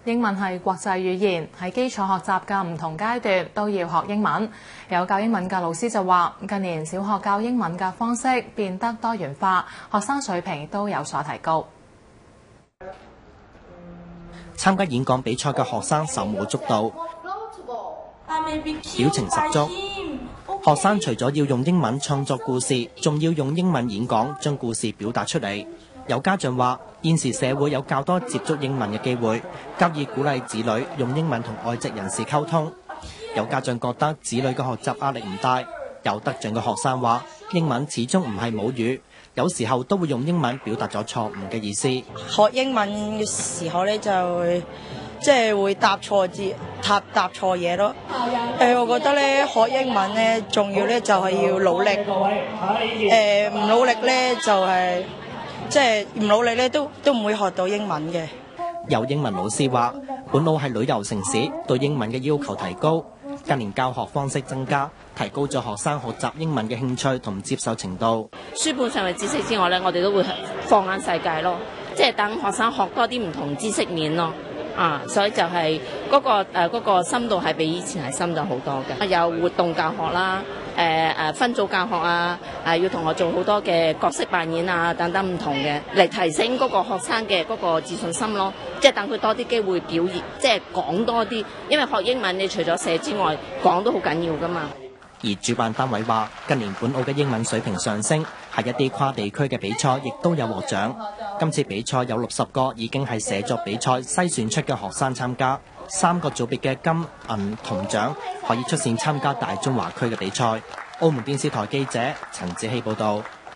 英文係國際語言，喺基礎學習嘅唔同階段都要學英文。有教英文嘅老師就話，近年小學教英文嘅方式變得多元化，學生水平都有所提高。參加演講比賽嘅學生手舞足蹈，表情十足。學生除咗要用英文創作故事，仲要用英文演講，將故事表達出嚟。有家長話，現時社會有較多接觸英文嘅機會，較易鼓勵子女用英文同外籍人士溝通。有家長覺得子女嘅學習壓力唔大。有得獎嘅學生話，英文始終唔係母語，有時候都會用英文表達咗錯誤嘅意思。學英文嘅時候咧，就會答錯字、答錯嘢咯。我覺得咧，學英文咧，重要咧就係要努力。唔努力咧就係唔努力咧都唔會學到英文嘅。有英文老師話，本澳係旅遊城市，對英文嘅要求提高。近年教學方式增加，提高咗學生學習英文嘅興趣同接受程度。書本上嘅知識之外咧，我哋都會放眼世界咯，即係等學生學多啲唔同知識面咯。所以就係嗰個深度係比以前係深咗好多嘅。有活動教學啦，分組教學啊，要同學做好多嘅角色扮演啊，等等唔同嘅，嚟提升嗰個學生嘅嗰個自信心咯。即係等佢多啲機會表現，即係講多啲。因為學英文你除咗寫之外，講都好緊要㗎嘛。而主辦單位話，近年本澳嘅英文水平上升，喺一啲跨地區嘅比賽亦都有獲獎。今次比賽有60個已經係寫作比賽篩選出嘅學生參加，3個組別嘅金、銀、銅獎可以出線參加大中華區嘅比賽。澳門電視台記者陳子希報導。